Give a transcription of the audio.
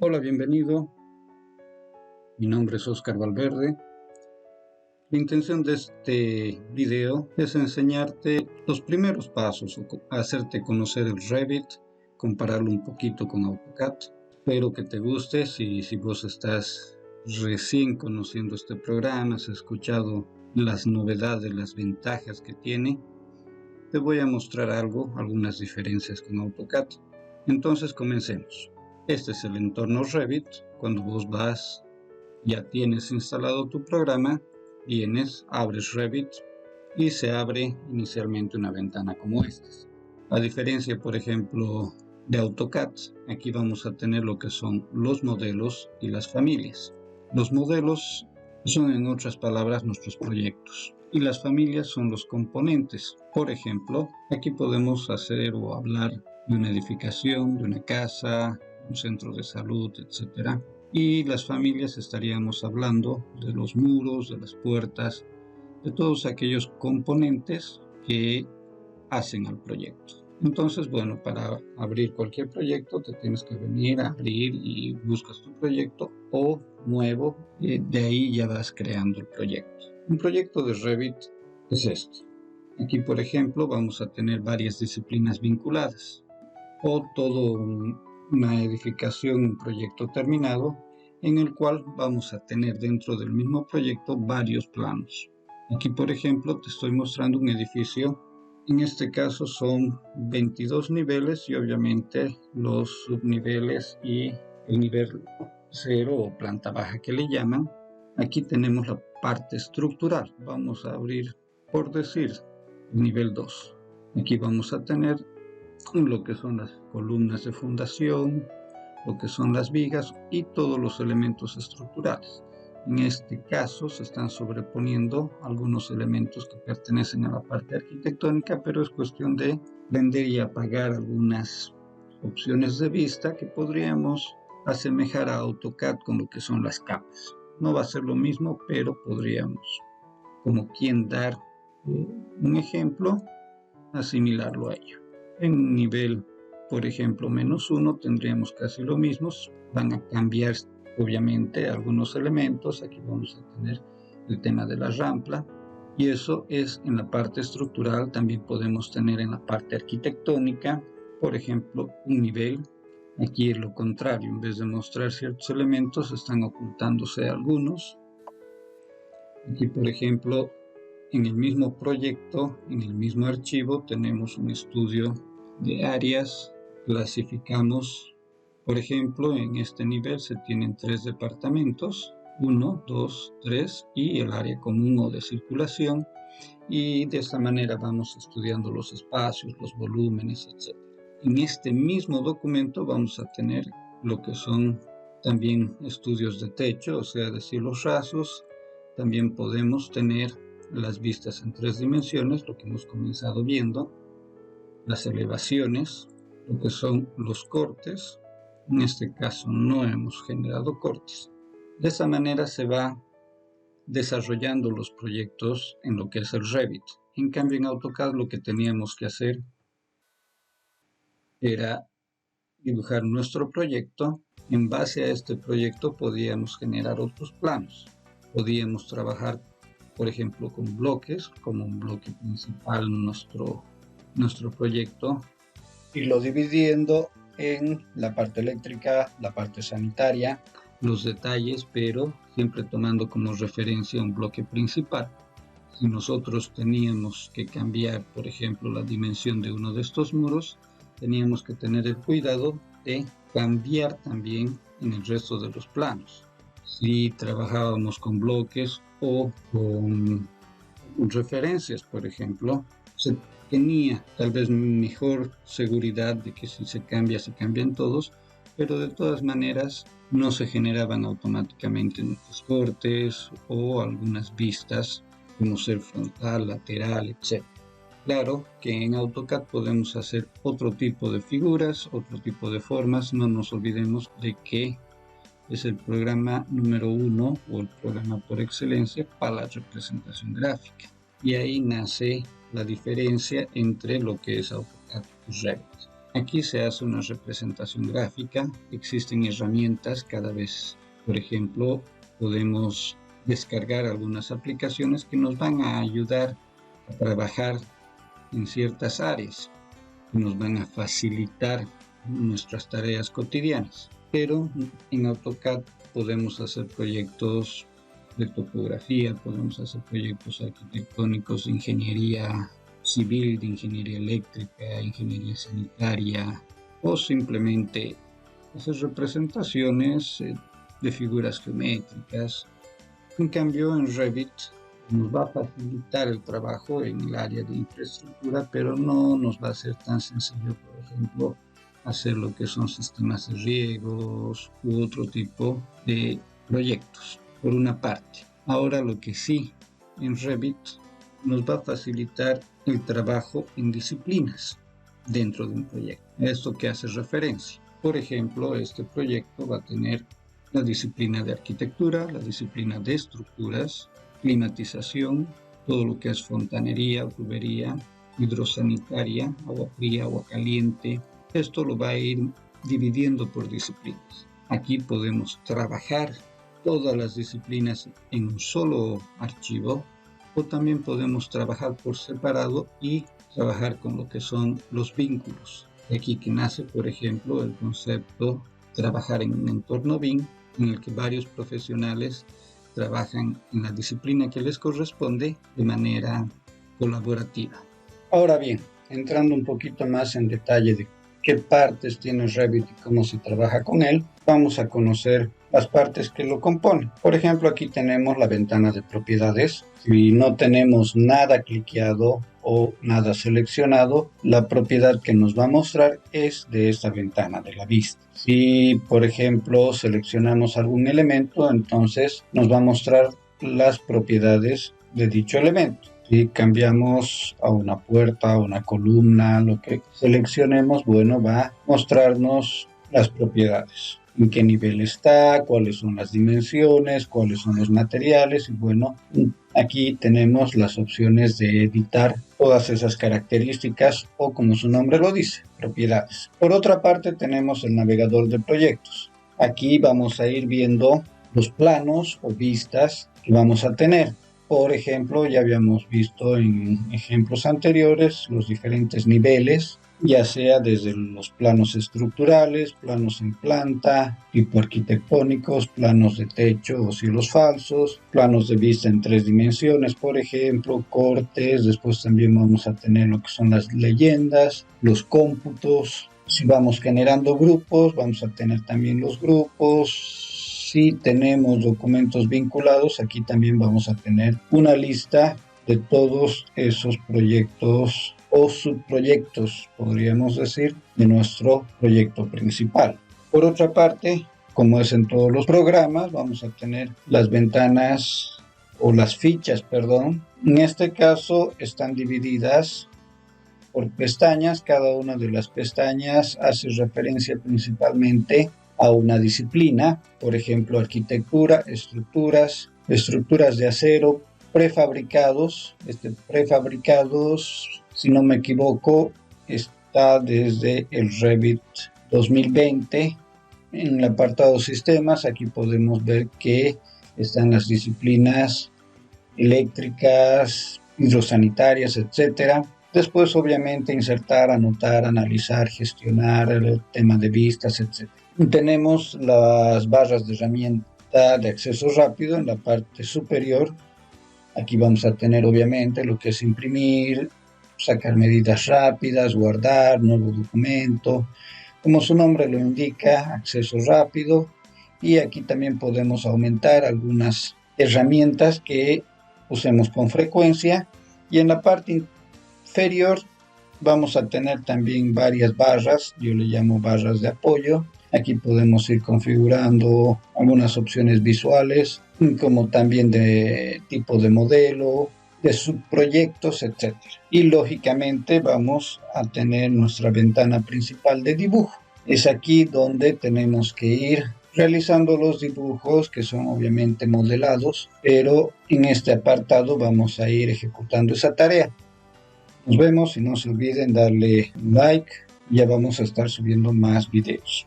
Hola, bienvenido. Mi nombre es Oscar Valverde. La intención de este video es enseñarte los primeros pasos o hacerte conocer el Revit, compararlo un poquito con AutoCAD. Espero que te guste. Si vos estás recién conociendo este programa, has escuchado las novedades, las ventajas que tiene, te voy a mostrar algunas diferencias con AutoCAD. Entonces comencemos. Este es el entorno Revit. Cuando vos ya tienes instalado tu programa, abres Revit y se abre inicialmente una ventana como esta. A diferencia, por ejemplo, de AutoCAD, aquí vamos a tener lo que son los modelos y las familias. Los modelos son, en otras palabras, nuestros proyectos, y las familias son los componentes. Por ejemplo, aquí podemos hacer o hablar de una edificación, de una casa, un centro de salud, etc. Y las familias estaríamos hablando de los muros, de las puertas, de todos aquellos componentes que hacen al proyecto. Entonces, bueno, para abrir cualquier proyecto te tienes que venir a abrir y buscas tu proyecto o nuevo, de ahí ya vas creando el proyecto. Un proyecto de Revit es este. Aquí, por ejemplo, vamos a tener varias disciplinas vinculadas o todo una edificación, un proyecto terminado en el cual vamos a tener dentro del mismo proyecto varios planos. Aquí, por ejemplo, te estoy mostrando un edificio. En este caso son 22 niveles y obviamente los subniveles y el nivel 0 o planta baja que le llaman. Aquí tenemos la parte estructural. Vamos a abrir, por decir, el nivel 2. Aquí vamos a tener lo que son las columnas de fundación, lo que son las vigas y todos los elementos estructurales. En este caso se están sobreponiendo algunos elementos que pertenecen a la parte arquitectónica, pero es cuestión de prender y apagar algunas opciones de vista que podríamos asemejar a AutoCAD con lo que son las capas. No va a ser lo mismo, pero podríamos, como quien dar un ejemplo, asimilarlo a ello. En un nivel, por ejemplo, -1 tendríamos casi lo mismo. Van a cambiar obviamente algunos elementos. Aquí vamos a tener el tema de la rampa y eso es en la parte estructural. También podemos tener en la parte arquitectónica, por ejemplo, un nivel. Aquí es lo contrario, en vez de mostrar ciertos elementos están ocultándose algunos. Aquí, por ejemplo, en el mismo proyecto, en el mismo archivo, tenemos un estudio de áreas. Clasificamos, por ejemplo, en este nivel se tienen 3 departamentos, 1, 2, 3 y el área común o de circulación. Y de esta manera vamos estudiando los espacios, los volúmenes, etc. En este mismo documento vamos a tener lo que son también estudios de techo, o sea, de cielos rasos. También podemos tener las vistas en 3 dimensiones, lo que hemos comenzado viendo, las elevaciones, lo que son los cortes. En este caso no hemos generado cortes. De esa manera se va desarrollando los proyectos en lo que es el Revit. En cambio, en AutoCAD lo que teníamos que hacer era dibujar nuestro proyecto. En base a este proyecto podíamos generar otros planos. Podíamos trabajar, por ejemplo, con bloques, como un bloque principal nuestro proyecto, irlo dividiendo en la parte eléctrica, la parte sanitaria, los detalles, pero siempre tomando como referencia un bloque principal. Si nosotros teníamos que cambiar, por ejemplo, la dimensión de uno de estos muros, teníamos que tener el cuidado de cambiar también en el resto de los planos. Si trabajábamos con bloques o con referencias, por ejemplo, se tenía tal vez mejor seguridad de que si se cambian todos, pero de todas maneras no se generaban automáticamente nuestros cortes o algunas vistas como ser frontal, lateral, etc. Claro que en AutoCAD podemos hacer otro tipo de figuras, otro tipo de formas. No nos olvidemos de que es el programa número 1 o el programa por excelencia para la representación gráfica. Y ahí nace la diferencia entre lo que es AutoCAD y Revit. Aquí se hace una representación gráfica. Existen herramientas cada vez. Por ejemplo, podemos descargar algunas aplicaciones que nos van a ayudar a trabajar en ciertas áreas, que nos van a facilitar nuestras tareas cotidianas. Pero en AutoCAD podemos hacer proyectos de topografía, podemos hacer proyectos arquitectónicos de ingeniería civil, de ingeniería eléctrica, ingeniería sanitaria, o simplemente hacer representaciones de figuras geométricas. En cambio, en Revit nos va a facilitar el trabajo en el área de infraestructura, pero no nos va a ser tan sencillo, por ejemplo, hacer lo que son sistemas de riegos u otro tipo de proyectos, por una parte. Ahora lo que sí, en Revit nos va a facilitar el trabajo en disciplinas dentro de un proyecto. Esto que hace referencia. Por ejemplo, este proyecto va a tener la disciplina de arquitectura, la disciplina de estructuras, climatización, todo lo que es fontanería, tubería, hidrosanitaria, agua fría, agua caliente. Esto lo va a ir dividiendo por disciplinas. Aquí podemos trabajar todas las disciplinas en un solo archivo, o también podemos trabajar por separado y trabajar con lo que son los vínculos. De aquí que nace, por ejemplo, el concepto trabajar en un entorno BIM, en el que varios profesionales trabajan en la disciplina que les corresponde de manera colaborativa. Ahora bien, entrando un poquito más en detalle de qué partes tiene Revit y cómo se trabaja con él, vamos a conocer las partes que lo componen. Por ejemplo, aquí tenemos la ventana de propiedades. Si no tenemos nada cliqueado o nada seleccionado, la propiedad que nos va a mostrar es de esta ventana de la vista. Si, por ejemplo, seleccionamos algún elemento, entonces nos va a mostrar las propiedades de dicho elemento. Si cambiamos a una puerta, a una columna, lo que seleccionemos, bueno, va a mostrarnos las propiedades. En qué nivel está, cuáles son las dimensiones, cuáles son los materiales y bueno, aquí tenemos las opciones de editar todas esas características o como su nombre lo dice, propiedades. Por otra parte tenemos el navegador de proyectos. Aquí vamos a ir viendo los planos o vistas que vamos a tener. Por ejemplo, ya habíamos visto en ejemplos anteriores los diferentes niveles, ya sea desde los planos estructurales, planos en planta, tipo arquitectónicos, planos de techo o cielos falsos, planos de vista en 3 dimensiones, por ejemplo, cortes. Después también vamos a tener lo que son las leyendas, los cómputos. Si vamos generando grupos, vamos a tener también los grupos. Si tenemos documentos vinculados, aquí también vamos a tener una lista de todos esos proyectos o subproyectos, podríamos decir, de nuestro proyecto principal. Por otra parte, como es en todos los programas, vamos a tener las ventanas o las fichas, perdón. En este caso están divididas por pestañas. Cada una de las pestañas hace referencia principalmente a una disciplina, por ejemplo, arquitectura, estructuras de acero, prefabricados. Prefabricados, si no me equivoco, está desde el Revit 2020. En el apartado sistemas, aquí podemos ver que están las disciplinas eléctricas, hidrosanitarias, etcétera. Después, obviamente, insertar, anotar, analizar, gestionar el tema de vistas, etc. Tenemos las barras de herramienta de acceso rápido en la parte superior. Aquí vamos a tener, obviamente, lo que es imprimir, sacar medidas rápidas, guardar, nuevo documento. Como su nombre lo indica, acceso rápido. Y aquí también podemos aumentar algunas herramientas que usemos con frecuencia. Y en la parte inferior vamos a tener también varias barras, yo le llamo barras de apoyo. Aquí podemos ir configurando algunas opciones visuales, como también de tipo de modelo, de subproyectos, etc. Y lógicamente vamos a tener nuestra ventana principal de dibujo. Es aquí donde tenemos que ir realizando los dibujos que son obviamente modelados, pero en este apartado vamos a ir ejecutando esa tarea. Nos vemos y no se olviden darle like, Ya vamos a estar subiendo más videos.